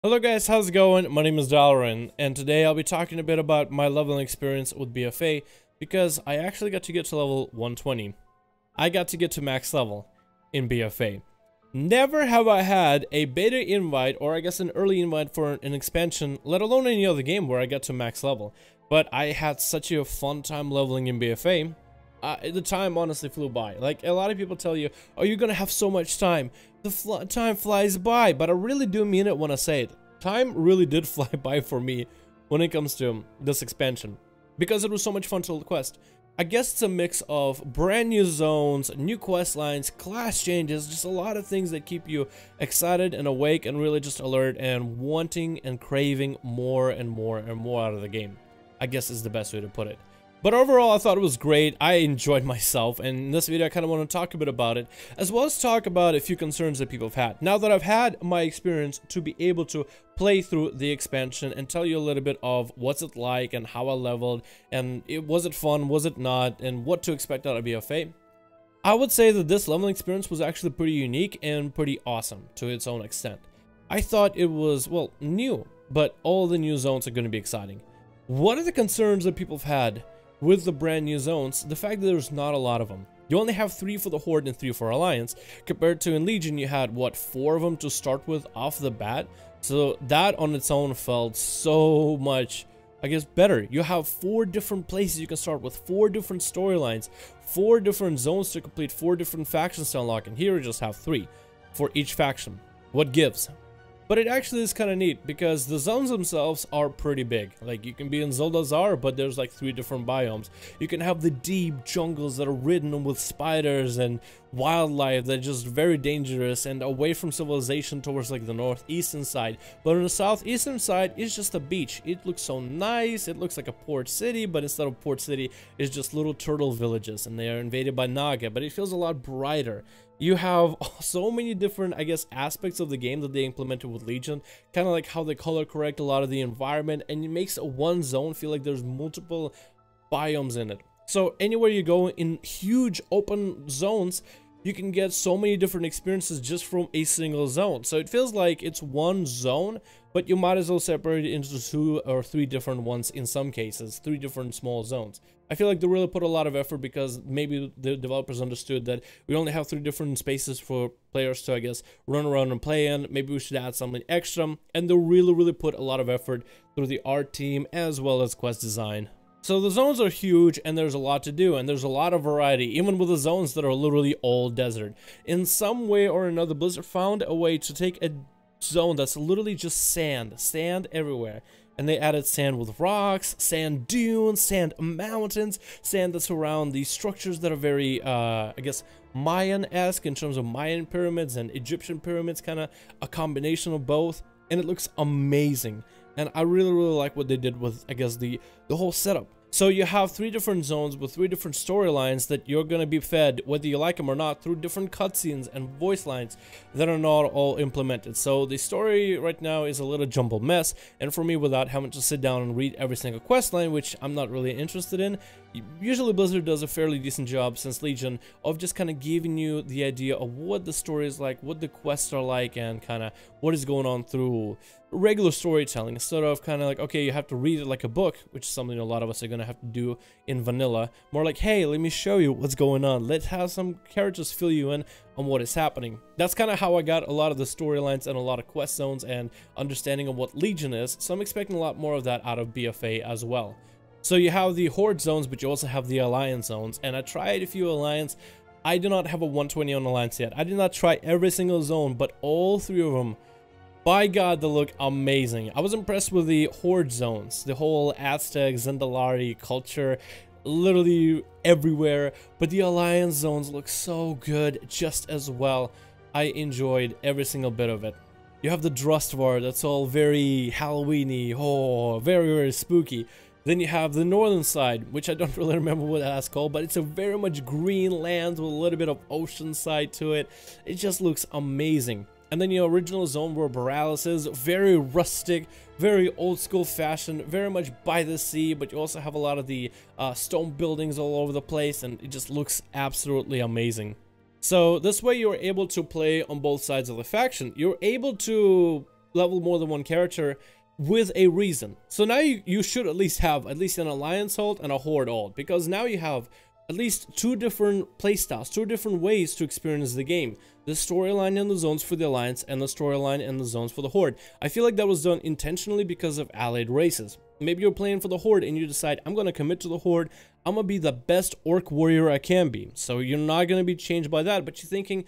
Hello guys, how's it going? My name is Dalaran, and today I'll be talking a bit about my leveling experience with BFA because I actually got to get to level 120. I got to get to max level in BFA. Never have I had a beta invite, or I guess an early invite for an expansion, let alone any other game where I got to max level. But I had such a fun time leveling in BFA. The time honestly flew by. Like, a lot of people tell you, oh, you're gonna have so much time. The time flies by, but I really do mean it when I say it. Time really did fly by for me when it comes to this expansion, because it was so much fun to quest. I guess it's a mix of brand new zones, new quest lines, class changes, just a lot of things that keep you excited and awake and really just alert and wanting and craving more and more and more out of the game, I guess is the best way to put it. But overall, I thought it was great. I enjoyed myself, and in this video I kind of want to talk a bit about it, as well as talk about a few concerns that people have had. Now that I've had my experience to be able to play through the expansion and tell you a little bit of what's it like and how I leveled, and was it fun, was it not, and what to expect out of BFA, I would say that this leveling experience was actually pretty unique and pretty awesome to its own extent. I thought it was, well, new, but all the new zones are going to be exciting. What are the concerns that people have had with the brand new zones? The fact that there's not a lot of them. You only have 3 for the Horde and 3 for Alliance, compared to in Legion you had, what, 4 of them to start with off the bat? So that on its own felt so much, I guess, better. You have 4 different places you can start with, 4 different storylines, 4 different zones to complete, 4 different factions to unlock, and here you just have 3 for each faction. What gives? But it actually is kind of neat, because the zones themselves are pretty big. Like, you can be in Zoldazar, but there's like 3 different biomes. You can have the deep jungles that are ridden with spiders and wildlife that are just very dangerous and away from civilization towards like the northeastern side. But on the southeastern side, it's just a beach. It looks so nice. It looks like a port city, but instead of port city, it's just little turtle villages, and they are invaded by Naga, but it feels a lot brighter. You have so many different, I guess, aspects of the game that they implemented with Legion, kind of like how they color correct a lot of the environment, and it makes one zone feel like there's multiple biomes in it. So anywhere you go in huge open zones, you can get so many different experiences just from a single zone. So it feels like it's one zone, but you might as well separate it into 2 or 3 different ones in some cases, 3 different small zones. I feel like they really put a lot of effort, because maybe the developers understood that we only have 3 different spaces for players to, I guess, run around and play in. Maybe we should add something extra, and they really put a lot of effort through the art team as well as quest design. So the zones are huge, and there's a lot to do, and there's a lot of variety, even with the zones that are literally all desert. In some way or another, Blizzard found a way to take a zone that's literally just sand everywhere, and they added sand with rocks, sand dunes, sand mountains, sand that's around these structures that are very, I guess, Mayan-esque in terms of Mayan pyramids and Egyptian pyramids, kind of a combination of both, and it looks amazing. And I really like what they did with, I guess, the whole setup. So you have 3 different zones with 3 different storylines that you're going to be fed, whether you like them or not, through different cutscenes and voice lines that are not all implemented. So the story right now is a little jumbled mess, and for me, without having to sit down and read every single quest line, which I'm not really interested in, usually Blizzard does a fairly decent job since Legion of just kind of giving you the idea of what the story is like, what the quests are like, and kind of what is going on through regular storytelling, instead of kind of like, okay, you have to read it like a book, which is something a lot of us are going to have to do in vanilla. More like, hey, let me show you what's going on. Let's have some characters fill you in on what is happening. That's kind of how I got a lot of the storylines and a lot of quest zones and understanding of what Legion is, so I'm expecting a lot more of that out of BFA as well. So you have the Horde zones, but you also have the Alliance zones, and I tried a few Alliance. I do not have a 120 on Alliance yet. I did not try every single zone, but all 3 of them, by God, they look amazing. I was impressed with the Horde zones, the whole Aztec, Zendalari culture, literally everywhere, but the Alliance zones look so good just as well. I enjoyed every single bit of it. You have the Drustvar, that's all very Halloween-y, oh, very spooky. Then you have the northern side, which I don't really remember what that's called, but it's a very much green land with a little bit of ocean side to it. It just looks amazing. And then your original zone where Borealis is, very rustic, very old school fashion, very much by the sea, but you also have a lot of the stone buildings all over the place, and it just looks absolutely amazing. So this way you're able to play on both sides of the faction. You're able to level more than one character with a reason. So now you should at least have at least an Alliance ult and a Horde ult, because now you have at least 2 different playstyles, 2 different ways to experience the game. The storyline and the zones for the Alliance, and the storyline and the zones for the Horde. I feel like that was done intentionally because of allied races. Maybe you're playing for the Horde and you decide, I'm going to commit to the Horde, I'm going to be the best Orc warrior I can be. So you're not going to be changed by that, but you're thinking,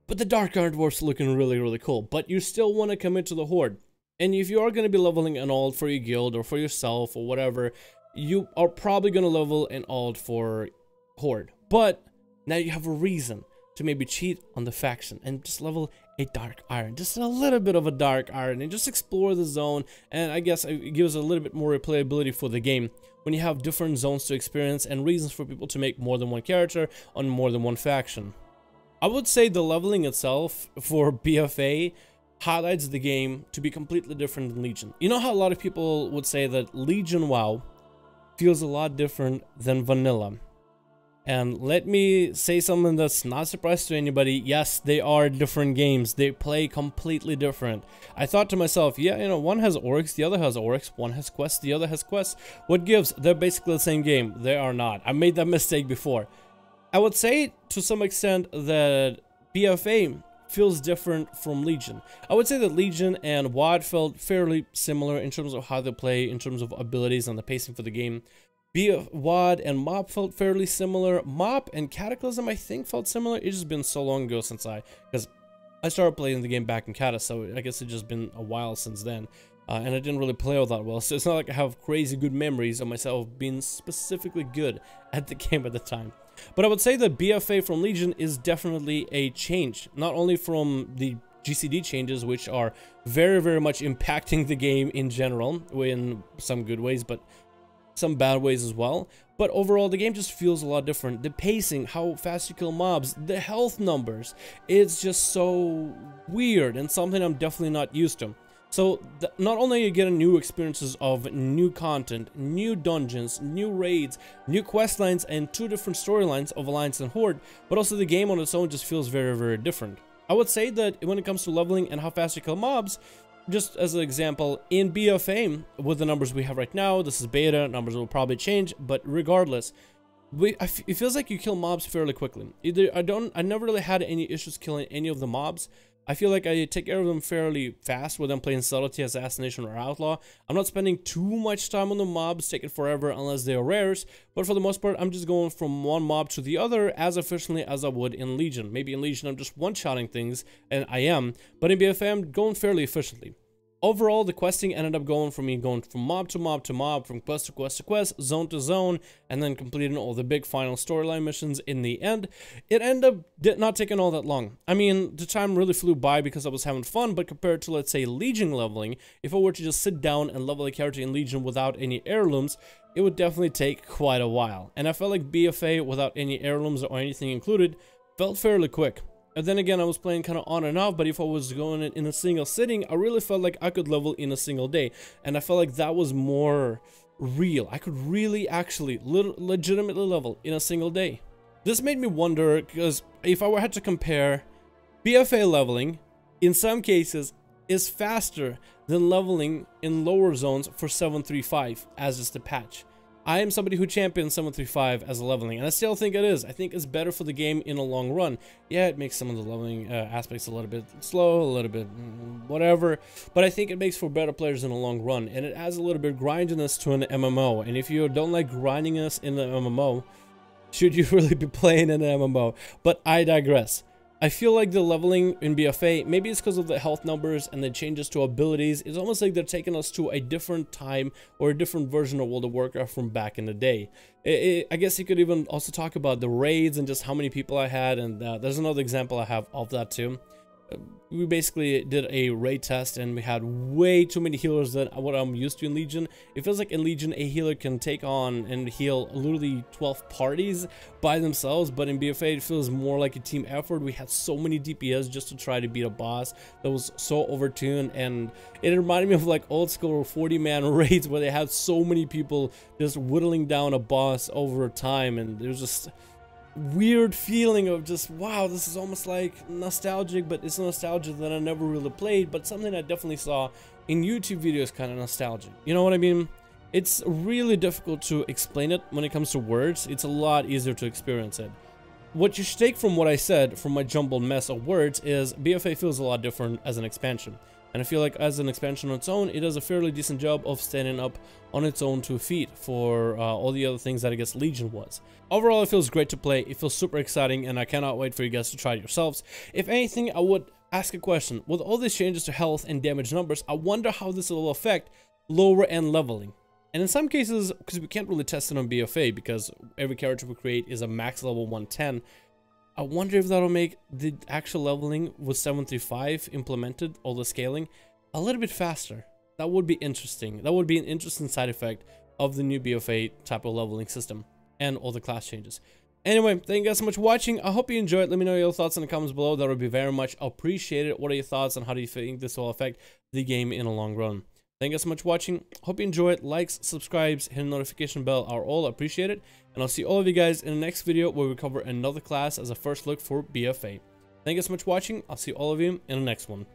but the Dark Iron Dwarf's looking really, really cool. But you still want to commit to the Horde. And if you are going to be leveling an ult for your guild or for yourself or whatever, you are probably going to level an ult for Horde. But now you have a reason to maybe cheat on the faction and just level a Dark Iron, just a little bit of a Dark Iron, and just explore the zone. And I guess it gives a little bit more replayability for the game when you have different zones to experience and reasons for people to make more than one character on more than one faction. I would say the leveling itself for BFA highlights the game to be completely different than Legion. You know how a lot of people would say that Legion WoW feels a lot different than vanilla? And let me say something that's not a surprise to anybody. Yes, they are different games. They play completely different. I thought to myself, yeah, you know, one has orcs, the other has orcs, one has quests, the other has quests. What gives? They're basically the same game. They are not. I made that mistake before. I would say to some extent that BFA feels different from Legion. I would say that Legion and WoD felt fairly similar in terms of how they play, in terms of abilities and the pacing for the game. WoD and MoP felt fairly similar. MoP and Cataclysm, I think, felt similar. It's just been so long ago since because I started playing the game back in Cata, so I guess it's just been a while since then. And I didn't really play all that well, so it's not like I have crazy good memories of myself being specifically good at the game at the time. But I would say that BFA from Legion is definitely a change, not only from the GCD changes, which are very, very much impacting the game in general, in some good ways, but some bad ways as well. But overall, the game just feels a lot different. The pacing, how fast you kill mobs, the health numbers, it's just so weird and something I'm definitely not used to. So not only are you getting new experiences of new content, new dungeons, new raids, new quest lines, and 2 different storylines of Alliance and Horde, but also the game on its own just feels very, very different. I would say that when it comes to leveling and how fast you kill mobs, just as an example, in BFA, with the numbers we have right now, this is beta, numbers will probably change, but regardless, it feels like you kill mobs fairly quickly. I never really had any issues killing any of the mobs. I feel like I take care of them fairly fast, whether I'm playing Subtlety, Assassination, or Outlaw. I'm not spending too much time on the mobs, taking forever unless they are rares, but for the most part, I'm just going from one mob to the other as efficiently as I would in Legion. Maybe in Legion, I'm just one-shotting things, and I am, but in BFA, I'm going fairly efficiently. Overall, the questing ended up going from mob to mob to mob, from quest to quest to quest, zone to zone, and then completing all the big final storyline missions in the end. It ended up not taking all that long. I mean, the time really flew by because I was having fun, but compared to, let's say, Legion leveling, if I were to just sit down and level a character in Legion without any heirlooms, it would definitely take quite a while. And I felt like BFA, without any heirlooms or anything included, felt fairly quick. And then again, I was playing kind of on and off, but if I was going in a single sitting, I really felt like I could level in a single day. And I felt like that was more real. I could really actually legitimately level in a single day. This made me wonder, because if I had to compare, BFA leveling, in some cases, is faster than leveling in lower zones for 735, as is the patch. I am somebody who champions 735 as a leveling, and I still think it is. I think it's better for the game in a long run. Yeah, it makes some of the leveling aspects a little bit slow, a little bit whatever, but I think it makes for better players in a long run, and it adds a little bit of grindiness to an MMO. And if you don't like grindiness in the MMO, should you really be playing in an MMO? But I digress. I feel like the leveling in BFA, maybe it's because of the health numbers and the changes to abilities, it's almost like they're taking us to a different time or a different version of World of Warcraft from back in the day. I guess you could even also talk about the raids and just how many people I had, and there's another example I have of that too. We basically did a raid test and we had way too many healers than what I'm used to in Legion. It feels like in Legion a healer can take on and heal literally 12 parties by themselves, but in BFA it feels more like a team effort. We had so many DPS just to try to beat a boss that was so overtuned, and it reminded me of like old school 40-man raids where they had so many people just whittling down a boss over time, and there's just weird feeling of just, wow, this is almost like nostalgic, but it's nostalgia that I never really played, but something I definitely saw in YouTube videos, kind of nostalgic. You know what I mean? It's really difficult to explain it when it comes to words. It's a lot easier to experience it. What you should take from what I said, from my jumbled mess of words, is BFA feels a lot different as an expansion. And I feel like as an expansion on its own, it does a fairly decent job of standing up on its own 2 feet for all the other things that I guess Legion was. Overall, it feels great to play. It feels super exciting, and I cannot wait for you guys to try it yourselves. If anything, I would ask a question. With all these changes to health and damage numbers, I wonder how this will affect lower end leveling. And in some cases, because we can't really test it on BFA because every character we create is a max level 110, I wonder if that'll make the actual leveling with 735 implemented, all the scaling, a little bit faster. That would be interesting. That would be an interesting side effect of the new BFA type of leveling system and all the class changes. Anyway, thank you guys so much for watching. I hope you enjoyed. Let me know your thoughts in the comments below. That would be very much appreciated. What are your thoughts on how do you think this will affect the game in the long run? Thank you guys so much for watching. Hope you enjoyed. Likes, subscribes, hit the notification bell are all appreciated. And I'll see all of you guys in the next video where we cover another class as a first look for BFA. Thank you so much for watching. I'll see all of you in the next one.